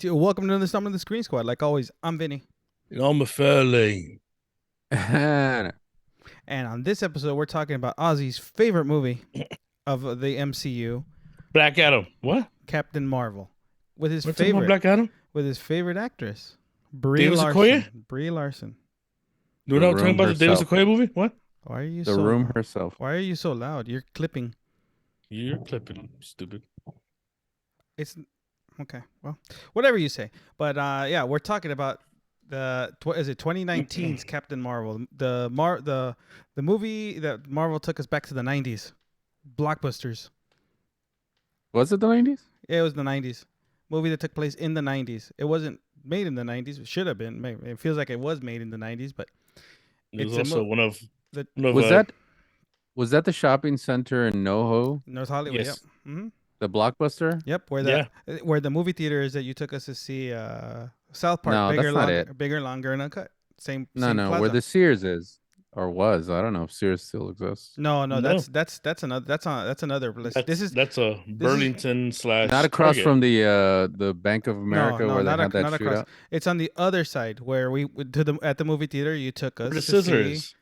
Welcome to the Summer of the Screen Squad. Like always, I'm Vinny. I'm a fairly. And on this episode, we're talking about Ozzy's favorite movie of the MCU, Black Adam. What? Captain Marvel, with his We're talking about favorite Black Adam? with his favorite actress, Brie David Larson. Sequoia? Brie Larson. We're The not talking Room about the David herself. Sequoia movie? What? Why are you The so Room herself. Why are you so loud? You're clipping. You're clipping, stupid. It's okay. Well, whatever you say. But yeah, we're talking about is it 2019's Captain Marvel, the movie that Marvel took us back to the 90s, blockbusters. Was it the 90s? Yeah, it was the 90s. Movie that took place in the 90s. It wasn't made in the 90s. It should have been. It feels like it was made in the 90s, but It was It's a also one of the Was that the shopping center in NoHo, North Hollywood. Yes. Yep. Mm-hmm. the Blockbuster? Yep. Where the movie theater is that you took us to see South Park. No, bigger, that's not longer, it. bigger, longer, and uncut. Same. No, same no, plaza. where the Sears is or was. I don't know if Sears still exists. No, No. that's another place. that's a Burlington slash Not across Target. from the Bank of America no, where they not, had that not across. shootout. It's on the other side where at the movie theater you took us Where the to scissor see is.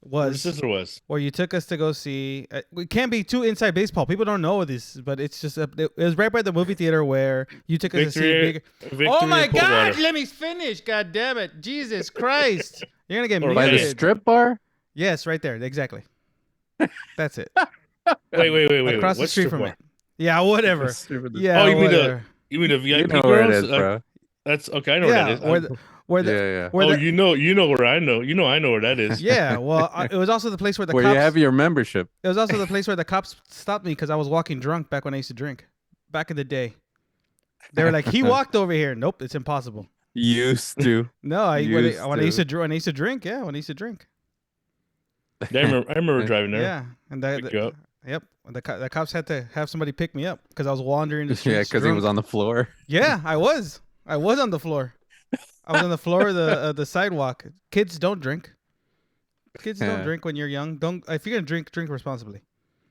Where the was scissor was. where you took us to go see. It can't be too inside baseball. People don't know this, but it's just it was right by the movie theater where you took us to see. Victory Oh my and Coldwater. God! Let me finish. God damn it! Jesus Christ! You're gonna get Or By the muted. strip bar? Yes, right there. Exactly. That's it. Wait. Across the What street strip from bar? it. Yeah, whatever. Strip bar. Yeah. Oh, you mean whatever. You mean the You VIP know where it girls? is, bro. That's okay. I know Yeah, where that is. where the Yeah, yeah. where Oh, the, you know where I know. I know where that is. yeah. Well, it was also the place where the Where cops. you have your membership. It was also the place where the cops stopped me because I was walking drunk back when I used to drink. Back in the day, they were like, "He walked over here." Nope, it's impossible. Used to. No, when I Used used to. to drink. Yeah, when I used to drink. Yeah, I remember driving there. Yeah, and Pick you up. yep, the cops had to have somebody pick me up because I was wandering the Yeah, streets. because he was drunk. on the floor. Yeah, I was on the floor. I was on the floor of the sidewalk. Kids don't drink. Kids don't Yeah. drink when you're young. Don't if you're gonna drink responsibly.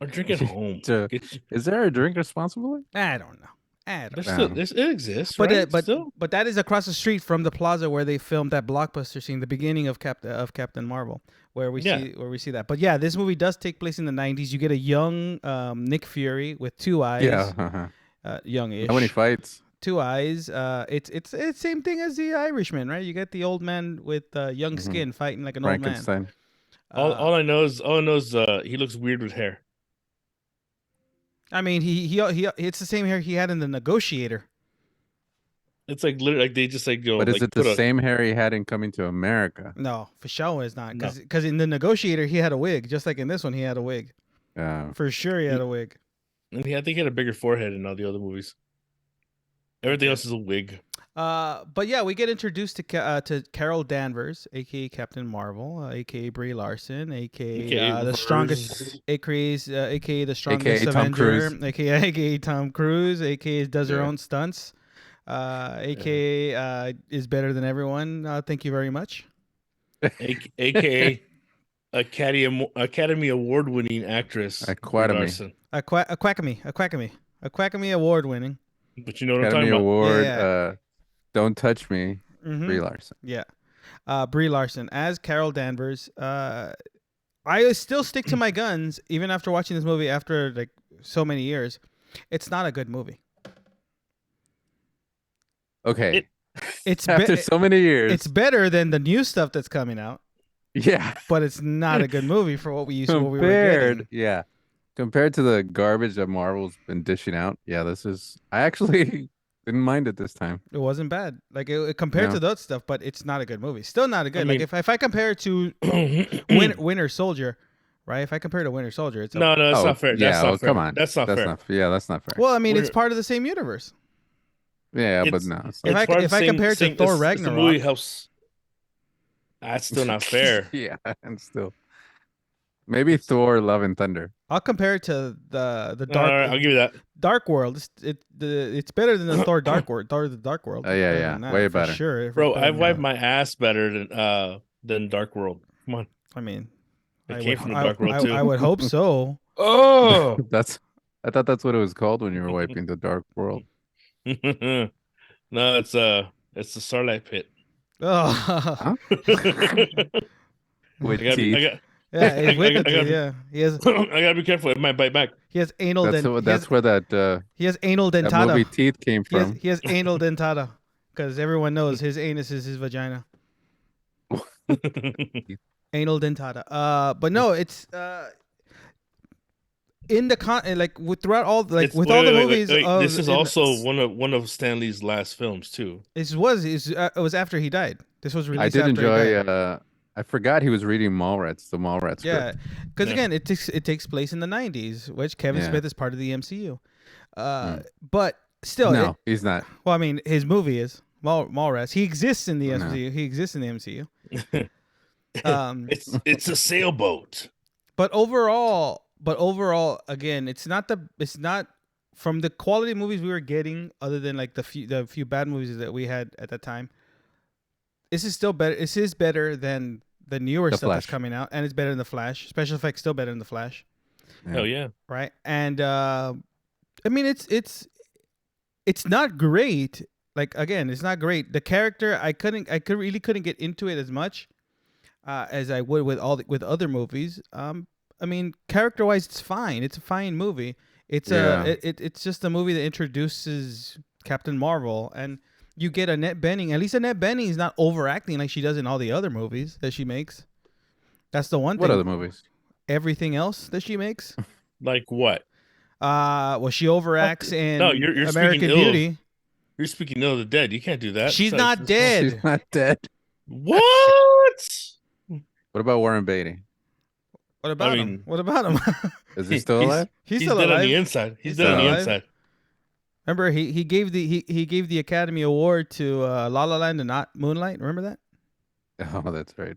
Or drink at home. To- Get- Is there a drink responsibility? I don't know. There's Yeah. still, it exists, But right? but still? but that is across the street from the plaza where they filmed that blockbuster scene, the beginning of Captain Marvel, where we see that. But yeah, this movie does take place in the 90s. You get a young Nick Fury with two eyes. Yeah. Uh-huh. Youngish. How many fights? Two eyes. It's same thing as the Irishman, right? You get the old man with young Mhm. skin fighting like an old man. Frankenstein. All I know is he looks weird with hair. I mean, he it's the same hair he had in The Negotiator. It's like literally like they just like go. But like, is it put the a- same hair he had in Coming to America? No, for sure it's not. No. Because in The Negotiator he had a wig, just like in this one he had a wig. Yeah. For sure he had a wig. And I think he had a bigger forehead in all the other movies. Everything else is a wig. But yeah, we get introduced to Carol Danvers, aka Captain Marvel, aka Brie Larson, aka AKA the Verse. strongest, aka the strongest AKA Tom Avenger, Cruise. aka Tom Cruise, aka does her Yeah. own stunts, aka is better than everyone. Thank you very much. AKA Academy Award winning actress. Brie Academy. Larson. A Quackamy award winning. But you know what I'm Academy talking about. Award. Yeah. Don't touch me. Mhm. Brie Larson. Yeah. Brie Larson as Carol Danvers. I still stick to my guns even after watching this movie after like so many years. It's not a good movie. Okay. It's After so many years. it's better than the new stuff that's coming out, yeah. but it's not a good movie for what we used to what we were Compared. getting. Yeah. Compared to the garbage that Marvel's been dishing out. Yeah, this is. I actually didn't mind it this time. It wasn't bad. Like it compared No. to that stuff, but it's not a good movie. Still not a good. I mean- like if I compare it to Winter Soldier, right? If I compare it to Winter Soldier, it's No, that's not fair. Yeah, That's well, not fair. come on. That's not fair. Yeah, that's not fair. well, I mean, it's We're- part of the same universe. yeah, but it's- no. It's If not. I- part of the compare it to Thor the Ragnarok- movie helps. That's still not fair. Yeah, and still. Maybe Thor: Love and Thunder. I'll compare it to the All Dark right, I'll give you that. Dark World. It's better than the Thor Dark World. Thor the Dark World. Oh, yeah, Better yeah. than that, Way for better. Sure, Bro, better I than wiped that. my ass better than Dark World. Come on. I mean, It I came would, from the Dark World too. I would hope so. Oh. I thought that's what it was called when you were wiping the Dark World. No, it's the Sarlacc pit. Oh, Huh? I With gotta be, I teeth. got, yeah, it's with I the teeth. gotta be, Yeah, he has I gotta be careful. It might bite back. anal That's dent. that's where He has anal that movie dentata. Teeth came from. He has anal dentata because everyone knows his anus is his vagina. Anal dentata. But no, it's in the like with throughout all like It's with all the movies wait. This of is in also one of Stanley's last films too. it was after he died. This was I released did after he enjoy. died. I forgot he was reading Mallrats, the Mallrats Yeah, script. because Yeah. again, it takes place in the '90s, which Kevin Yeah. Smith is part of the MCU. Mm. But still, No, he's not. well, I mean, his movie is Mallrats. He exists in the No. MCU. He exists in the MCU. Um, It's a sailboat. but overall, again, it's not from the quality of movies we were getting, other than like the few bad movies that we had at that time. This is still better. This is better than the newer The stuff that's Flash. coming out, and it's better than the Flash. Special effects still better than the Flash, Hell yeah. right? And I mean, it's not great. Like again, it's not great. The character, I really couldn't get into it as much as I would with other movies. I mean, character wise, it's fine. It's a fine movie. It's it's just a movie that introduces Captain Marvel, and you get Annette Bening. At least Annette Bening is not overacting like she does in all the other movies that she makes. That's the one What thing. other movies? Everything else that she makes, Like what? well, she overacts in No, you're speaking American ill of- Beauty. You're speaking ill of the dead. You can't do that. She's That's- not that's- She's dead. not dead. What? What about Warren Beatty? What about him? mean- What about him? Is he still alive? He's He's still dead on alive. the inside. He's He's dead on still the alive. inside. Remember, he gave the Academy Award to La La Land and not Moonlight. Remember that? Oh, that's right.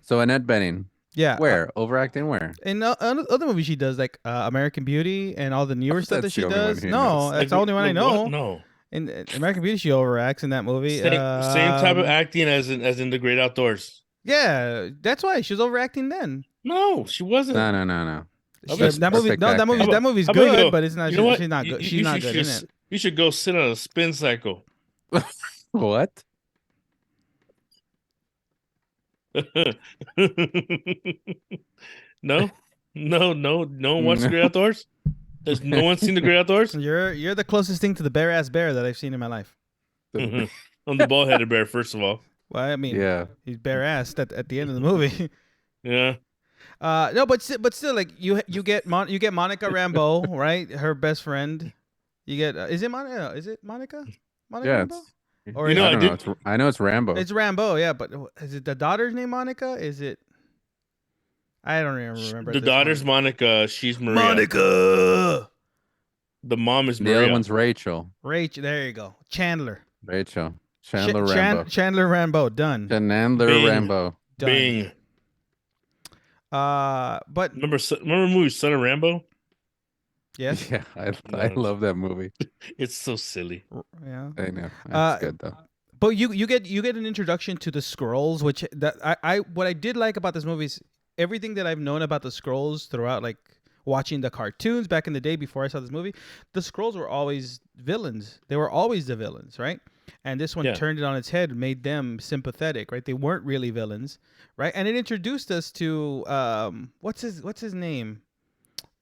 So Annette Bening, Yeah. where overacting? Where? In other movies she does, like American Beauty and all the newer stuff that That's she the only one does. he No, knows. that's the only one I Like, know. what? No. In American Beauty, she overacts in that movie. Same type of Um, acting as in The Great Outdoors. Yeah, that's why she was overacting then. No, she wasn't. No. That's That movie, perfect no, that acting. movie, that movie's How about you good, go, but it's not. You know what? She's not good. She's not good in it. You should go sit on a spin cycle. What? No. No one watched The Great Outdoors? There's no one seen The Great Outdoors? You're the closest thing to the bare ass bear that I've seen in my life. I'm the bald headed bear, first of all. Well, I mean, Yeah. he's bare assed at the end of the movie. Yeah. No, but still, like you get Monica Rambeau, right? Her best friend. You get is it Monica? Is it Monica? Monica Yeah. Rambeau? It's, Or You know, I I don't did- know. I know it's Rambo. It's Rambeau, yeah. But is it the daughter's name Monica? Is it? I don't even remember. The at this daughter's point. Monica. She's Maria. Monica. The mom is the Maria. other one's Rachel. Rachel. There you go. Chandler. Rachel. Chandler Rambo. Chandler Rambeau. Done. Chandler Bing. Rambo. Done. Bing. But Remember the movie Son of Rambo? yes. Yeah, I love that movie. It's so silly. Yeah. I know. It's Uh, good though. But you get an introduction to the Skrulls, which that I what I did like about this movie is everything that I've known about the Skrulls throughout, like watching the cartoons back in the day before I saw this movie. The Skrulls were always villains. They were always the villains, right? And this one Yeah. turned it on its head, made them sympathetic, right? They weren't really villains, right? And it introduced us to what's his name,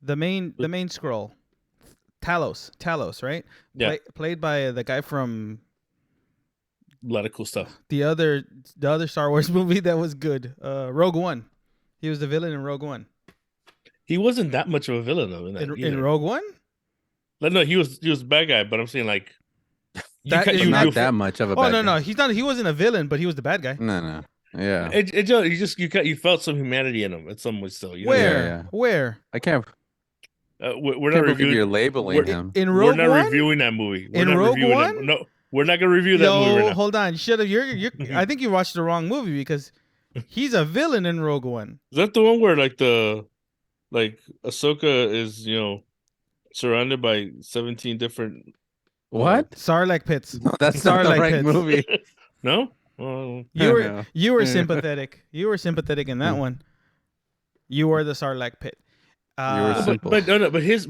the main Skrull, Talos, right? Yeah. Played by the guy from A lot of cool stuff. the other Star Wars movie that was good, Rogue One. He was the villain in Rogue One. He wasn't that much of a villain though. In Rogue One, Like, no, he was a bad guy, but I'm saying like That ca- is you- Not you- that much of a oh bad no, guy. he's not. He wasn't a villain, but he was the bad guy. No. Yeah. you felt some humanity in him at some way still. You know? Where? Yeah. Where? I can't We're not can't believe you're reviewing. labeling we're- him. In We're Rogue not One. reviewing that movie. We're In not Rogue reviewing One? That. No, we're not gonna review that movie right Yo, now. hold on. Shut up. You're. I think you watched the wrong movie because he's a villain in Rogue One. Is that the one where like Ahsoka is surrounded by 17 different? What? Sarlacc pits. No, that's not the Starlight right Pits. movie. No. Well, You were No. you were sympathetic. You were sympathetic in that one. You were the Sarlacc pit. were but simple.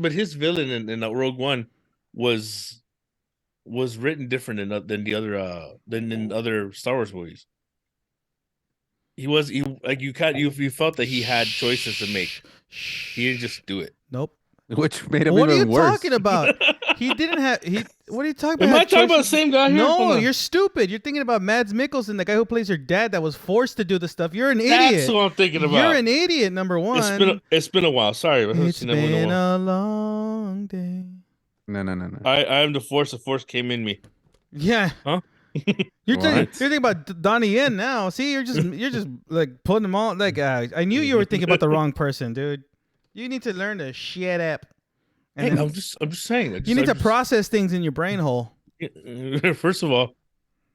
but his villain in Rogue One was was written different than the other than in other Star Wars movies. He like you felt that he had choices to make. He didn't just do it. Nope. Which made him What are you even worse. talking about? He didn't have. What are you talking about? Am I Had talking about the choices? same guy here? No, Hold on. you're stupid. You're thinking about Mads Mikkelsen, the guy who plays your dad that was forced to do the stuff. You're an That's idiot. what I'm thinking about. You're an idiot, number one. It's been a while. Sorry, I haven't It's seen that one in a been while. a long day. No. I am the Force. The Force came in me. Yeah. Huh? You're What? thinking about Donnie Yen now. See, you're just like putting them all. Like I knew you were thinking about the wrong person, dude. You need to learn to shut up. And Hey, then I'm just saying. you need to process things in your brain hole. First of all,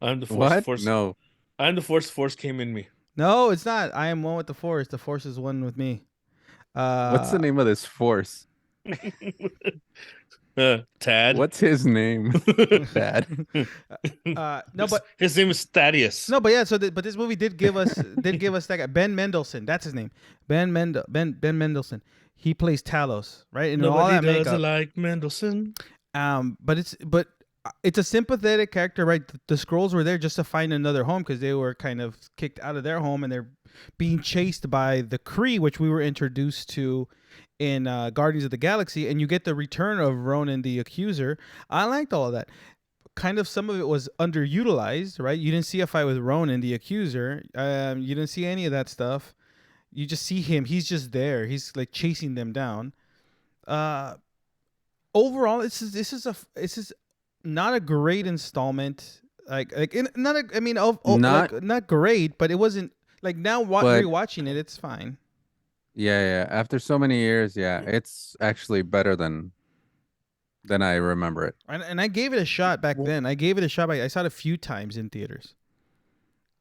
I'm the Force. What? Force. No. I'm the Force. Force came in me. No, it's not. I am one with the Force. The Force is one with me. What's the name of this force? Tad. What's his name? Dad. No, but his name is Thaddeus. no, but yeah. So, but this movie did give us that guy Ben Mendelsohn. That's his name. Ben Mendelsohn. He plays Talos, right? And all Nobody that does makeup. like Mendelsohn. But it's a sympathetic character, right? The Skrulls were there just to find another home because they were kind of kicked out of their home and they're being chased by the Kree, which we were introduced to in Guardians of the Galaxy, and you get the return of Ronan the Accuser. I liked all of that. Kind of some of it was underutilized, right? You didn't see a fight with Ronan the Accuser. You didn't see any of that stuff. You just see him. He's just there. He's like chasing them down. Overall, this is not a great installment. Not great, but it wasn't like now But- rewatching it, it's fine. Yeah. After so many years, yeah, it's actually better than I remember it. And I gave it a shot back then. I gave it a shot. I saw it a few times in theaters,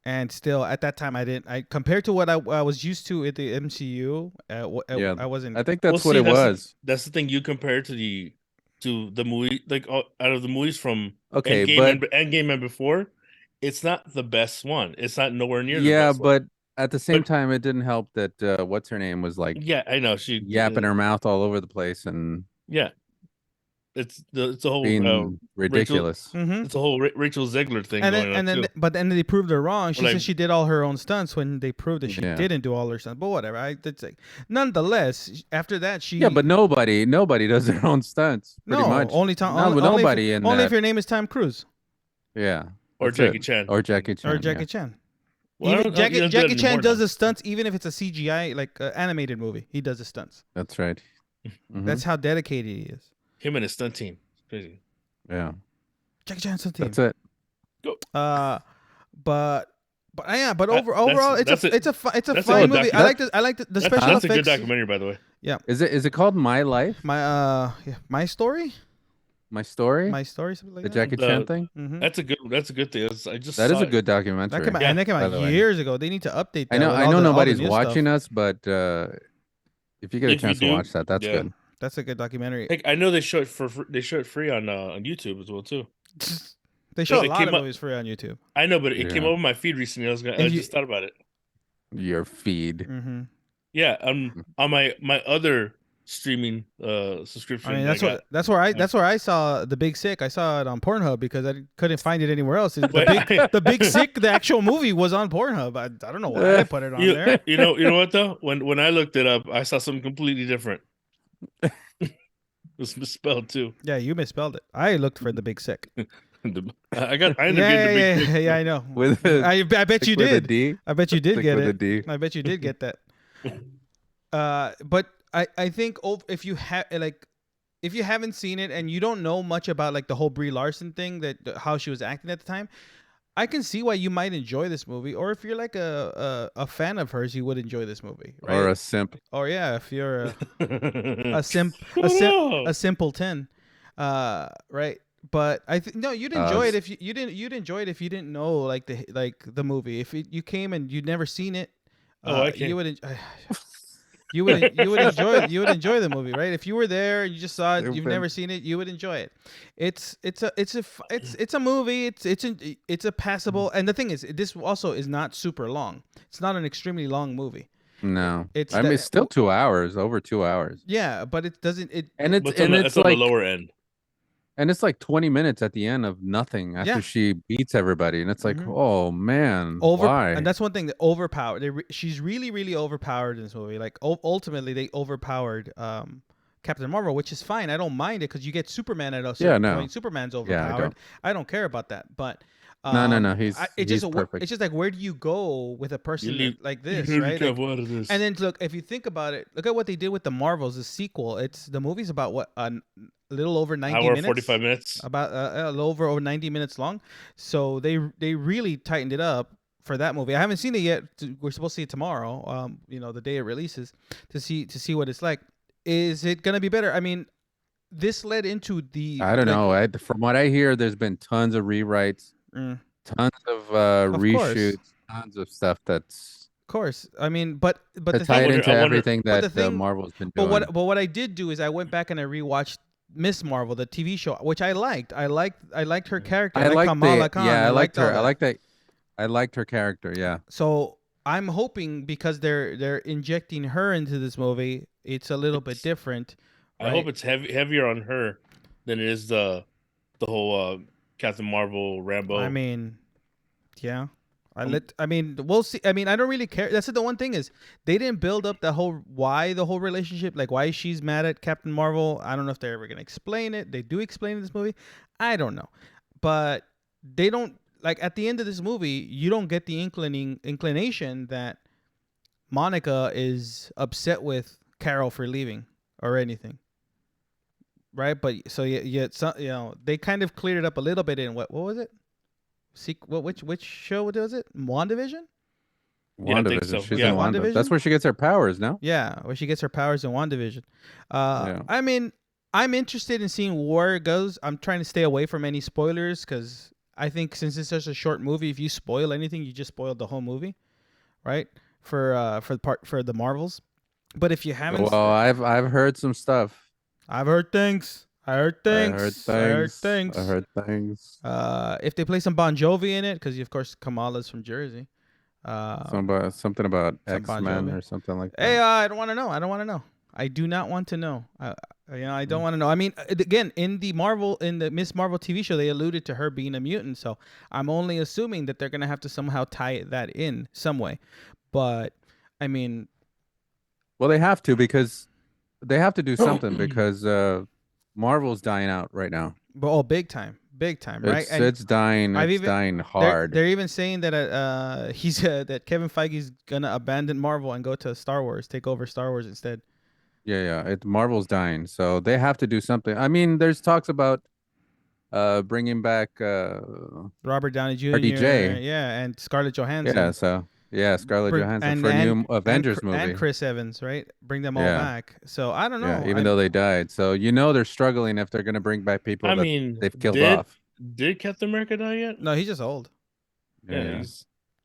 and still at that time I didn't. I compared to what I was used to at the MCU. Yeah, I wasn't. I think that's Well, what see, it was. That's the thing. You compare to the movie, like out of the movies from Okay, Endgame and before, it's not the best one. It's not nowhere near. The best one. but at the same time, it didn't help that what's her name was like Yeah, I know she yapping her mouth all over the place and Yeah, it's a whole being ridiculous. Mhm. it's a whole Rachel Zegler thing And going then, on too. but then they proved her wrong. She Well, said she did all her own stunts when they proved that she Yeah. didn't do all her stunts. But whatever. Nonetheless, after that, she Yeah, but nobody does their own stunts. Pretty no much. only Tom. No, only, nobody in only that. if your name is Tom Cruise Yeah. Or that's Jackie it. Chan. Or Jackie Chan. or yeah. Jackie Chan. Well, I Even don't- he doesn't do Jackie that Chan anymore does now. the stunts, even if it's a CGI like animated movie. He does the stunts. That's right. Mhm. That's how dedicated he is. Him and his stunt team. It's crazy. Yeah. Jackie Chan's stunt team. That's it. But yeah, but That- overall, that's it's a that's a fine good movie. docu- I like the special That's a effects. good documentary, by the way. Is it called My Life? My story, My Story? my story, something like the that. Jackie Chan thing? Mm-hmm. That's a good thing. I just That is saw a it. good documentary. That came out, Yeah, and that came by out the way. years ago. They need to update that. I know with I all know the nobody's new watching stuff. us, but if you get a If you chance to do, watch that, that's yeah. good. That's a good documentary. Heck, I know they show it they show it free on YouTube as well too. They show a it lot came of up- movies free on YouTube. I know, but it came Yeah. up on my feed recently. I And you- just thought about it. Your feed. Mm-hmm. Yeah, on my other streaming subscription. I mean, that's where I saw The Big Sick. I saw it on Pornhub because I couldn't find it anywhere else. The Big Sick, the actual movie, was on Pornhub. I don't know why I put it on there. You know what though? When I looked it up, I saw something completely different. It was misspelled too. Yeah, you misspelled it. I looked for The Big Sick. I ended up Yeah, getting the big. I know. With a, I bet you with a did. D. I bet you did Stick get with a it. D. I bet you did get that. But I think if you if you haven't seen it and you don't know much about like the whole Brie Larson thing, how she was acting at the time, I can see why you might enjoy this movie. Or if you're like a fan of hers, you would enjoy this movie, right? Or a simp. Or yeah, if you're A a simpleton, right? But you'd enjoy it if you'd enjoy it if you didn't know like the movie. If you came and you'd never seen it, Oh, I can't. you would. You would enjoy the movie, right? If you were there and you just saw it, you've Stupid. never seen it, you would enjoy it. It's a movie. It's a passable. And the thing is, this also is not super long. It's not an extremely long movie. No. It's I mean, the- it's still 2 hours, over 2 hours. Yeah, but it doesn't. And it's It's and on it's the like lower end. And it's like 20 minutes at the end of nothing after Yeah. she beats everybody. And it's like, Mhm. oh man, why? And that's one thing that overpowered. She's really, really overpowered in this movie. Like ultimately, they overpowered Captain Marvel, which is fine. I don't mind it because you get Superman at a certain no. point. Superman's Yeah, overpowered. I don't care about that. But no. it's Perfect. it's just like, where do you go with a person leave- like You this, need to right? have Like, one of this. and then look, if you think about it, look at what they did with the Marvels, the sequel. It's the movie's about what a little over 90 hour minutes. 45 minutes. About a little over 90 minutes long. So they really tightened it up for that movie. I haven't seen it yet. We're supposed to see it tomorrow. The day it releases to see what it's like. Is it gonna be better? I mean, this led into the. I don't know. From what I hear, there's been tons of rewrites, tons of reshoots, tons of stuff that's. Of course, I mean, but to tie it into everything that Marvel's been doing. But what I did do is I went back and I rewatched Miss Marvel, the TV show, which I liked. I liked her character. I liked Kamala Khan. Yeah, I liked her. I liked her character. Yeah. So I'm hoping because they're injecting her into this movie, it's a little bit different. Right? I hope it's heavier on her than it is the whole Captain Marvel Rambo. I mean, yeah. I mean, we'll see. I mean, I don't really care. That's the one thing is they didn't build up the whole relationship, like why she's mad at Captain Marvel. I don't know if they're ever gonna explain it. They do explain in this movie. I don't know, but they don't. Like at the end of this movie, you don't get the inclination that Monica is upset with Carol for leaving or anything, right? But so they kind of cleared it up a little bit in what was it? Which show was it? WandaVision? WandaVision. So. She's in WandaVision. That's where she gets her powers, no? Yeah, where she gets her powers in WandaVision. I mean, I'm interested in seeing where it goes. I'm trying to stay away from any spoilers because I think since it's such a short movie, if you spoil anything, you just spoiled the whole movie, right? For the Marvels. But if you haven't, well, I've heard some stuff. I've heard things. I heard things. If they play some Bon Jovi in it, because of course Kamala's from Jersey. Something about X-Men or something like that. Hey, I don't want to know. I do not want to know. I don't want to know. I mean, again, in the Miss Marvel TV show, they alluded to her being a mutant. So I'm only assuming that they're gonna have to somehow tie that in some way. But I mean, well, they have to because they have to do something because Marvel's dying out right now. But big time, right? It's dying. It's dying hard. They're even saying that that Kevin Feige's gonna abandon Marvel and go to Star Wars, take over Star Wars instead. Yeah. Marvel's dying, so they have to do something. I mean, there's talks about bringing back Robert Downey Jr. RDJ. Yeah, and Scarlett Johansson. Yeah, so. Yeah, Scarlett Johansson for a new Avengers movie. And Chris Evans, right? Bring them all back. So I don't know. Yeah, even though they died. So they're struggling if they're going to bring back people they've killed off. Did Captain America die yet? No, he's just old. Yeah.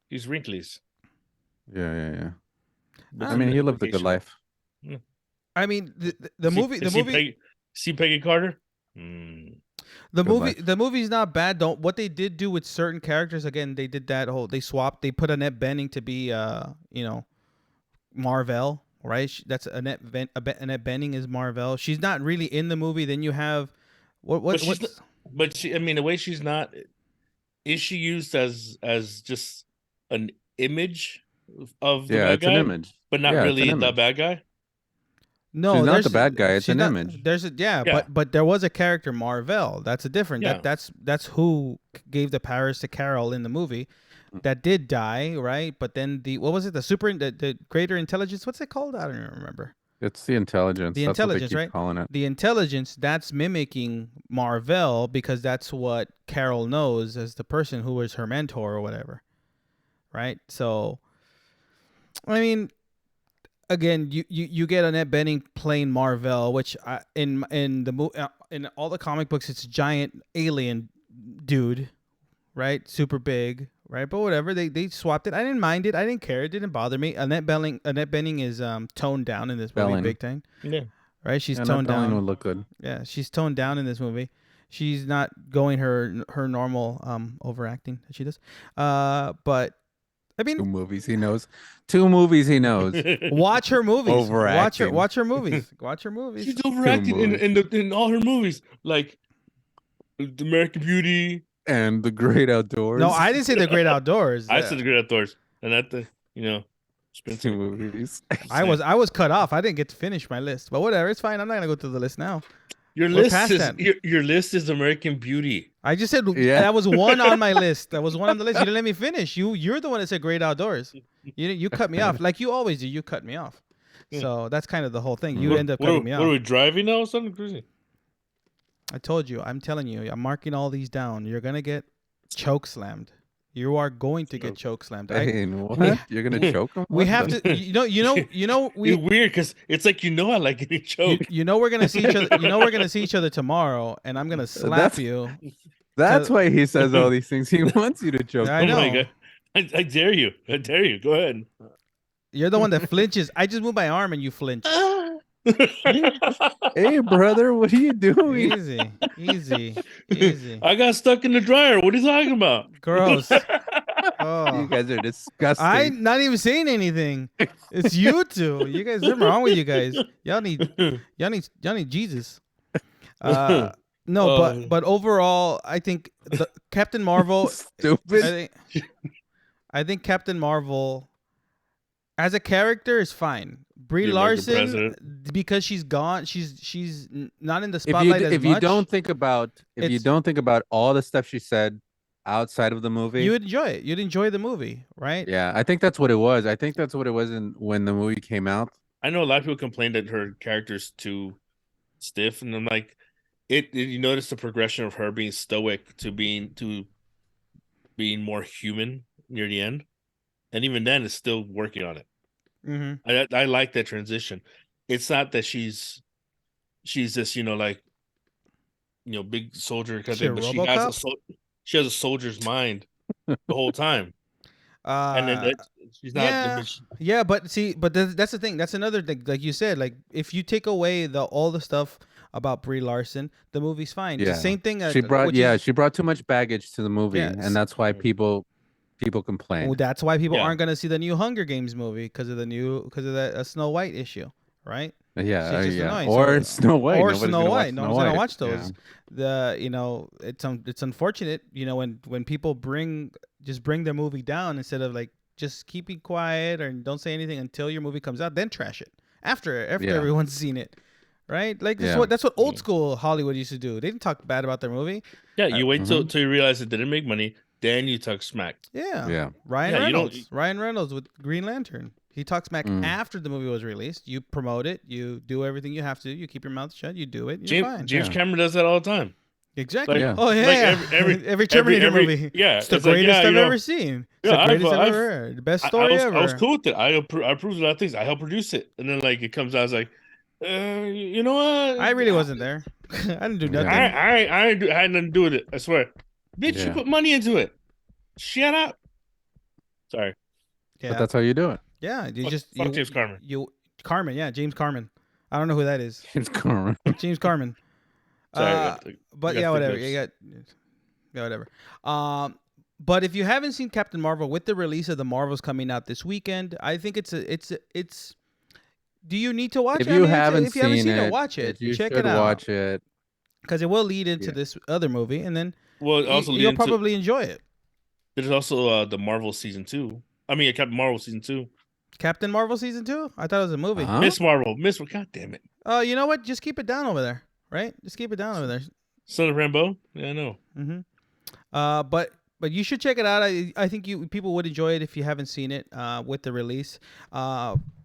He's wrinklies. Yeah. I mean, he lived a good life. Yeah. I mean, the movie. See Peggy Carter? The movie's not bad. What they did do with certain characters, again, they did they swapped. They put Annette Bening to be, Marvel, right? That's Annette Bening is Marvel. She's not really in the movie. Then you have but she. I mean, the way she's not. Is she used as just an image of the bad guy? An image, but not really the bad guy. No, she's not the bad guy. It's an image. But there was a character Marvel. That's a different. Yeah. That's who gave the powers to Carol in the movie. That did die, right? But then the greater intelligence. What's it called? I don't even remember. It's the intelligence. The intelligence, right? Calling it. The intelligence. That's mimicking Marvel because that's what Carol knows as the person who was her mentor or whatever, right? So, I mean. Again, you get Annette Bening playing Marvel, which in all the comic books, it's a giant alien dude, right? Super big, right? But whatever, they swapped it. I didn't mind it. I didn't care. It didn't bother me. Annette Bening is toned down in this movie, big time. Yeah, right. She's toned down. Would look good. Yeah, she's toned down in this movie. She's not going her normal overacting that she does. But. I mean, 2 movies he knows. 2 movies he knows. Watch her movies. Overacting. Watch her movies. Watch her movies. She's overacting in all her movies. Like The American Beauty. And The Great Outdoors. No, I didn't say The Great Outdoors. I said The Great Outdoors, and that Two movies. I was cut off. I didn't get to finish my list, but whatever, it's fine. I'm not gonna go through the list now. Your list is your list is American Beauty. I just said that was one on my list. That was one on the list. You didn't let me finish. You're the one that said Great Outdoors. You cut me off like you always do. You cut me off. So that's kind of the whole thing. You end up cutting me off. What are we driving now? Something crazy. I told you. I'm telling you. I'm marking all these down. You're gonna get choke slammed. You are going to get choke slammed. What? You're gonna choke him? We have to. It's weird because it's like I like getting choked. We're gonna see each other. We're gonna see each other tomorrow, and I'm gonna slap you. That's why he says all these things. He wants you to choke. I know. Oh my God. I dare you. I dare you. Go ahead. You're the one that flinches. I just move my arm and you flinch. Hey, brother, what are you doing? Easy. I got stuck in the dryer. What are you talking about? Gross. Oh. You guys are disgusting. I'm not even saying anything. It's you two. You guys, what's wrong with you guys? Y'all need Jesus. No, but overall, I think Captain Marvel. Stupid. I think Captain Marvel, as a character, is fine. Brie Larson, because she's gone, she's not in the spotlight as much. If you don't think about all the stuff she said outside of the movie, you would enjoy it. You'd enjoy the movie, right? Yeah, I think that's what it was. I think that's what it was when the movie came out. I know a lot of people complained that her character's too stiff, and I'm like, you notice the progression of her being stoic to being more human near the end, and even then, it's still working on it. Mm-hmm. I like that transition. It's not that she's this big soldier kind of thing, but she has a soldier's mind the whole time. And then she's not. Yeah, but that's the thing. That's another thing. Like you said, like if you take away all the stuff about Brie Larson, the movie's fine. Yeah. It's the same thing. She brought too much baggage to the movie, and that's why people complain. Well, that's why people aren't going to see the new Hunger Games movie because of that Snow White issue, right? Yeah. Or Snow White. Or Snow White. No one's going to watch those. Yeah. It's unfortunate, when people bring their movie down instead of like just keeping quiet or don't say anything until your movie comes out, then trash it after everyone's seen it. Right? Like that's what old school Hollywood used to do. They didn't talk bad about their movie. Yeah, you wait till you realize it didn't make money. Then you talk smack. Yeah. Ryan Reynolds with Green Lantern. He talks smack after the movie was released. You promote it. You do everything you have to. You keep your mouth shut. You do it. You're fine. James Cameron does that all the time. Exactly. Every Terminator movie. Yeah. It's the greatest I've ever seen. It's the greatest I've ever heard. The best story ever. I was cool with it. I approved a lot of things. I helped produce it. And then it comes out, I was like, you know what? I really wasn't there. I didn't do nothing. I had nothing to do with it. I swear. Bitch, you put money into it. Shut up. Sorry. Yeah. But that's how you do it. Yeah. James Carmen. James Carmen. I don't know who that is. James Carmen. James Carmen. Sorry. Whatever. Whatever. But if you haven't seen Captain Marvel, with the release of the Marvels coming out this weekend, I think it's. Do you need to watch it? If you haven't seen it, watch it. Check it out. Watch it. Because it will lead into this other movie, and then you'll probably enjoy it. There's also the Marvel season 2. I mean, Captain Marvel season 2. Captain Marvel season 2? I thought it was a movie. Miss Marvel. God damn it. Oh, you know what? Just keep it down over there, right? Just keep it down over there. Son of Rambo? Yeah, I know. Mm-hmm. But you should check it out. I think people would enjoy it if you haven't seen it with the release.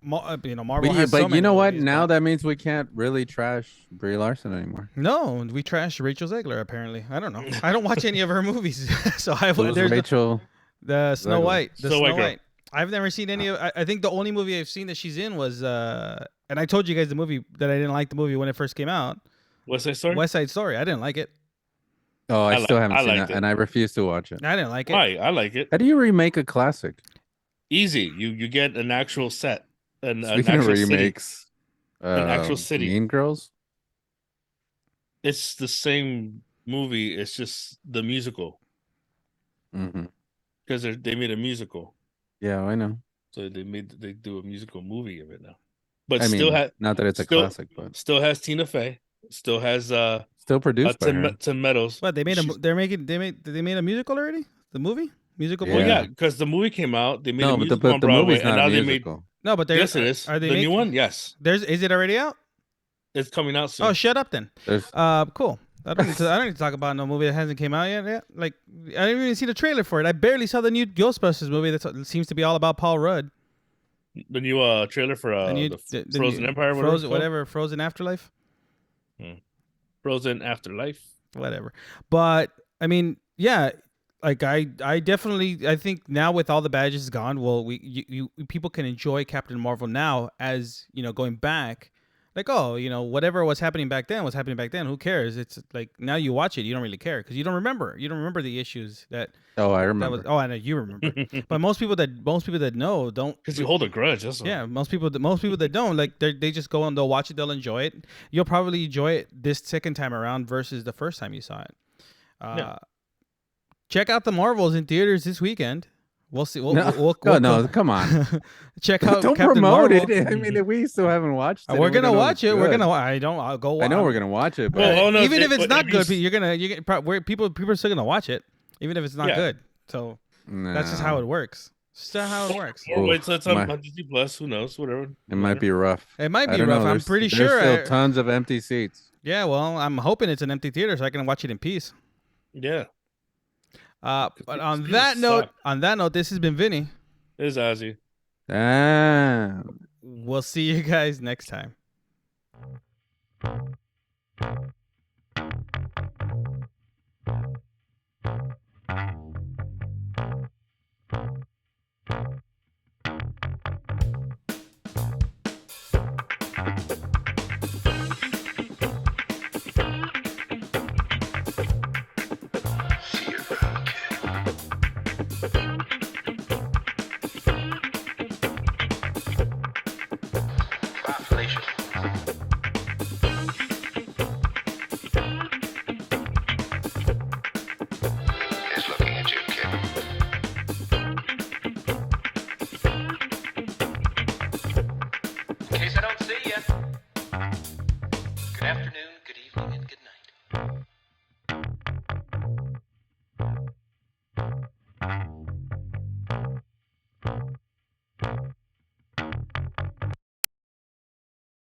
Marvel has so many you know what? movies, now that means we can't really trash Brie Larson anymore. No, we trash Rachel Zegler. Apparently, I don't know. I don't watch any of her movies, so there's Rachel. The Snow White. Snow White. I've never seen any of. I think the only movie I've seen that she's in was, and I told you guys the movie that I didn't like the movie when it first came out. West Side Story. West Side Story. I didn't like it. Oh, I still haven't seen it, and I refuse to watch it. I didn't like it. Why? I like it. How do you remake a classic? Easy. You get an actual set. Speaking of remakes, an actual city. Mean Girls. It's the same movie. It's just the musical. Because they made a musical. Yeah, I know. So they do a musical movie of it now. But not that it's a classic, but still has Tina Fey. Still has Still produced by her. Tim Meadows. What they made they made a musical already? The movie musical? Well, movie? yeah, because the movie came out. They made a musical but on the Broadway, movie's and not now a they musical. made. No, but Yes, it is. Are they the new one? Yes. Is it already out? It's coming out soon. Oh, shut up then. There's Cool. I don't need to talk about no movie that hasn't came out yet. Yeah, like I didn't even see the trailer for it. I barely saw the new Ghostbusters movie that seems to be all about Paul Rudd. The new trailer for the Frozen Empire, Frozen Afterlife. Frozen Afterlife. Whatever. But I mean, yeah, like I definitely I think now with all the badges gone, well, people can enjoy Captain Marvel now as, going back. Like, oh, whatever was happening back then was happening back then. Who cares? It's like now you watch it, you don't really care because you don't remember. You don't remember the issues that. Oh, I remember. I know you remember. But most people that know don't. Because you hold a grudge. That's yeah, most people that don't, like they just go and they'll watch it, they'll enjoy it. You'll probably enjoy it this second time around versus the first time you saw it. Yeah. Check out the Marvels in theaters this weekend. We'll see. We'll come on. Check out. Don't Captain promote Marvel. it. I mean, we still haven't watched it. We're gonna watch it. I'll go. I know we're gonna watch it. But even if it's not good, people are still gonna watch it, even if it's not good. So that's just how it works. It's just how it works. Or wait till it's on Disney Plus. Who knows? Whatever. It might be rough. It might be rough. I'm pretty sure. There's still tons of empty seats. Yeah. Well, I'm hoping it's an empty theater so I can watch it in peace. Yeah. But on that note, this has been Vinny. This is Ozzy. We'll see you guys next time. Good afternoon, good evening, and good night.